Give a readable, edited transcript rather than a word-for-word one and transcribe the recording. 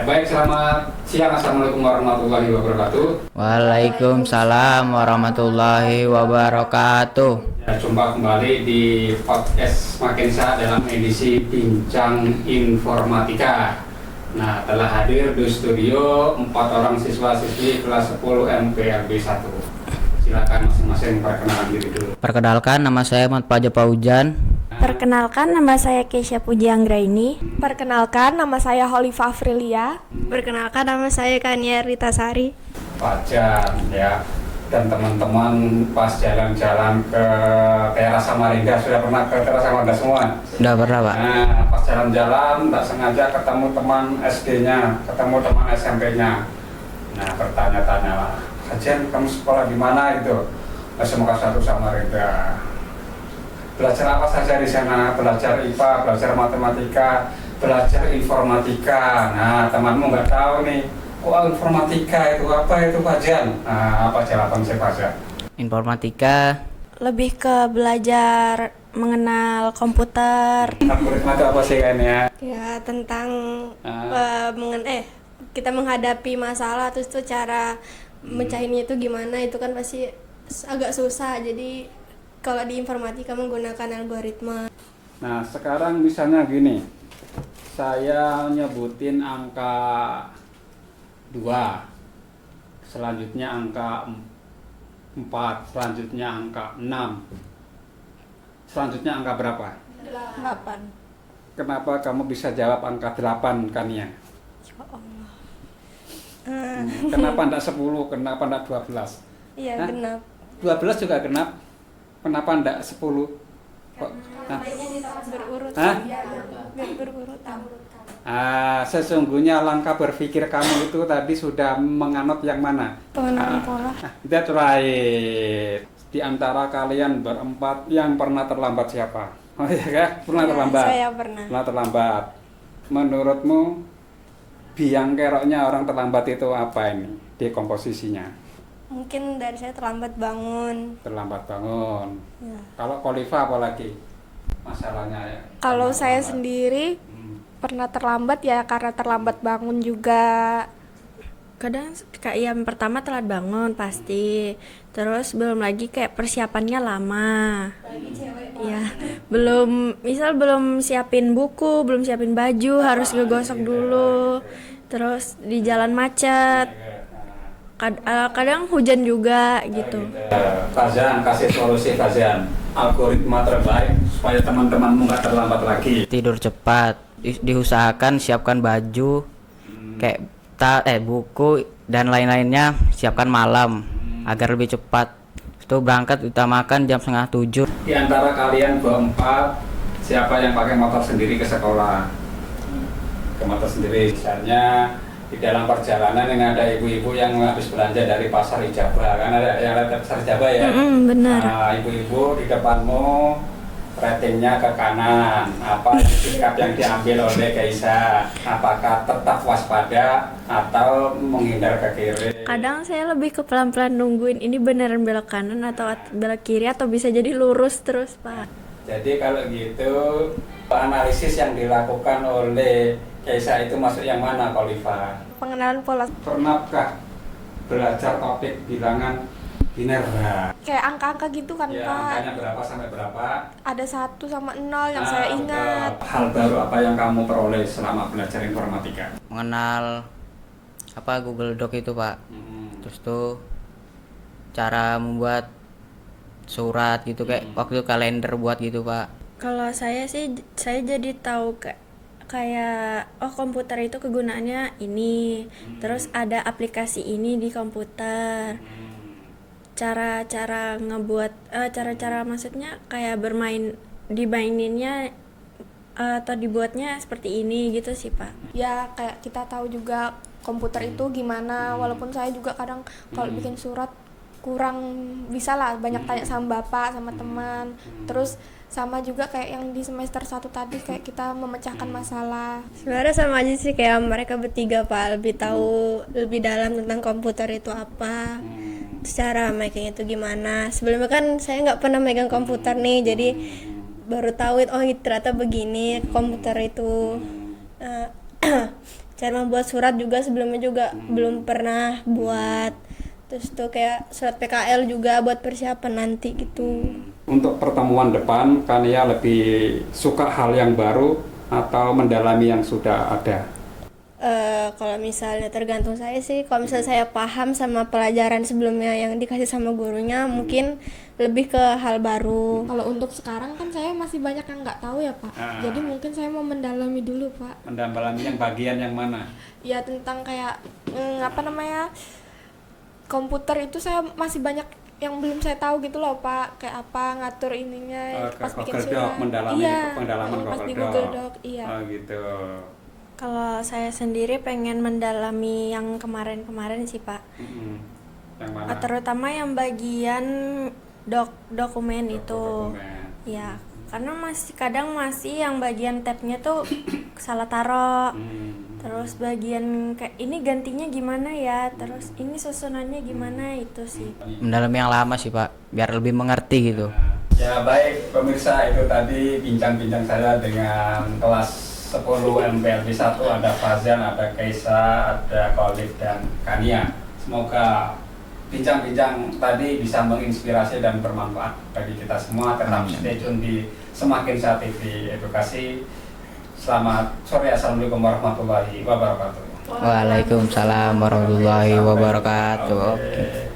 baik, selamat siang. Assalamualaikum warahmatullahi wabarakatuh. Waalaikumsalam warahmatullahi wabarakatuh. Ya, jumpa kembali di podcast Makensa dalam edisi Bincang Informatika. Nah, telah hadir di studio 4 orang siswa-siswi kelas 10 MPLB 1. Silakan masing-masing perkenalan diri dulu. Perkenalkan, nama saya Ahmad Fajar Paujan. Perkenalkan, nama saya Keisha Puji Anggraini. Perkenalkan, nama saya Holifah Afrilia. Perkenalkan, nama saya Kania Rita Sari. Fajar ya. Dan teman-teman pas jalan-jalan ke teras Samarinda, sudah pernah ke teras Samarinda semua? Udah pernah, Pak? Nah, pas jalan-jalan tak sengaja ketemu teman SD-nya, ketemu teman SMP-nya. Nah, bertanya-tanya lah, Hajian, kamu sekolah di mana itu? SMK 1 Samarinda. Belajar apa saja di sana? Belajar IPA, belajar matematika, belajar informatika. Nah, temanmu nggak tahu nih, kok informatika itu apa itu, Fajan? Nah, apa jawaban saya, Fajan? Informatika Lebih ke belajar mengenal komputer. Algoritma itu apa sih kan ya? Ya, tentang kita menghadapi masalah, terus tuh cara mecahinnya itu gimana, itu kan pasti agak susah. Jadi kalau di informatika menggunakan algoritma. Nah, sekarang misalnya gini, saya nyebutin angka 2, selanjutnya angka 4, selanjutnya angka 6, selanjutnya angka berapa? 8. Kenapa kamu bisa jawab angka 8, Kania? Ya Allah. Kenapa enggak 10, kenapa enggak 12? Iya, Hah? genap. 12 juga genap, kenapa enggak 10? Kok? Nah. Berurut. Hah? Berurutan. Sesungguhnya langkah berpikir kamu itu tadi sudah menganut yang mana? Pengenalan pola. That's right. Di antara kalian berempat yang pernah terlambat siapa? Oh iya kan? Pernah terlambat? Saya pernah. Pernah terlambat. Menurutmu biang keroknya orang terlambat itu apa ini? Dekomposisinya? Mungkin dari saya terlambat bangun. Terlambat bangun. Ya. Kalau Khalifa apalagi masalahnya ya? Kalau saya Terlambat. sendiri pernah terlambat ya karena terlambat bangun juga. Kadang kayak yang pertama telat bangun pasti. Terus belum lagi kayak persiapannya lama. Ya, belum siapin buku, belum siapin baju, harus ngegosok dulu. Terus di jalan macet. Kadang hujan juga gitu. Fajan, kasih solusi Fajan. Algoritma terbaik supaya teman-temanmu nggak terlambat lagi. tidur cepat, diusahakan siapkan baju, kayak buku dan lain-lainnya siapkan malam agar lebih cepat. Itu berangkat utamakan jam 6:30. Di antara kalian berempat, siapa yang pakai motor sendiri ke sekolah? Ke motor sendiri. Misalnya di dalam perjalanan yang ada ibu-ibu yang habis belanja dari pasar Ijabah, kan ada yang ada pasar Ijabah ya? Benar. Nah, ibu-ibu di depanmu ratingnya ke kanan. Apa sikap yang diambil oleh Keisha? Apakah tetap waspada atau menghindar ke kiri? Kadang saya lebih ke pelan-pelan nungguin ini beneran belok kanan atau belok kiri atau bisa jadi lurus terus, Pak. Jadi kalau gitu, analisis yang dilakukan oleh Keisha itu masuk yang mana, Khalifa? Pengenalan pola Pernahkah belajar topik bilangan biner? kayak angka-angka gitu kan, Ya, Pak. angkanya berapa sampai berapa? Ada 1 sama 0 yang saya ingat. Hal baru apa yang kamu peroleh selama belajar informatika? Mengenal Google Doc itu, Pak. Terus tuh cara membuat surat gitu, kayak waktu kalender buat gitu, Pak. Kalau saya sih, saya jadi tahu kayak komputer itu kegunaannya ini, terus ada aplikasi ini di komputer. Cara-cara ngebuat, cara-cara maksudnya kayak dimaininnya atau dibuatnya seperti ini gitu sih, Pak. Ya kayak kita tahu juga komputer itu gimana, walaupun saya juga kadang kalau bikin surat kurang bisa lah, banyak tanya sama bapak, sama teman. Terus sama juga kayak yang di semester 1 tadi, kayak kita memecahkan masalah. Sebenarnya sama aja sih kayak mereka bertiga, Pak. Lebih tahu lebih dalam tentang komputer itu apa, cara making itu gimana. Sebelumnya kan saya nggak pernah megang komputer nih, jadi baru tahu ternyata begini komputer itu. cara membuat surat juga sebelumnya juga belum pernah buat. Terus tuh kayak surat PKL juga buat persiapan nanti gitu. Untuk pertemuan depan, Kania lebih suka hal yang baru atau mendalami yang sudah ada? Kalau misalnya tergantung saya sih, kalau misalnya saya paham sama pelajaran sebelumnya yang dikasih sama gurunya, mungkin lebih ke hal baru. Kalau untuk sekarang kan saya masih banyak yang nggak tahu ya Pak. Jadi mungkin saya mau mendalami dulu Pak. Mendalami yang bagian yang mana? Ya tentang kayak komputer itu saya masih banyak yang belum saya tahu gitu loh Pak. Kayak apa ngatur ininya pas bikin Google Doc, surat. mendalami Iya, pendalaman pas di Google Google Doc. Doc. Iya. Oh gitu. Kalau saya sendiri pengen mendalami yang kemarin-kemarin sih Pak. Yang mana? Terutama yang bagian dokumen itu. Dokumen. Ya, karena kadang masih yang bagian tabnya tuh salah taruh. Terus bagian kayak ini gantinya gimana ya, terus ini susunannya gimana, itu sih. Mendalami yang lama sih Pak, biar lebih mengerti gitu. Ya baik pemirsa, itu tadi bincang-bincang saya dengan kelas 10 MPLB 1, ada Fazan, ada Kaisa, ada Khalid dan Kania. Semoga bincang-bincang tadi bisa menginspirasi dan bermanfaat bagi kita semua. Tetap stay tune di Semakin Sehat TV Edukasi. Selamat sore, assalamualaikum warahmatullahi wabarakatuh. Waalaikumsalam warahmatullahi wabarakatuh. Oke.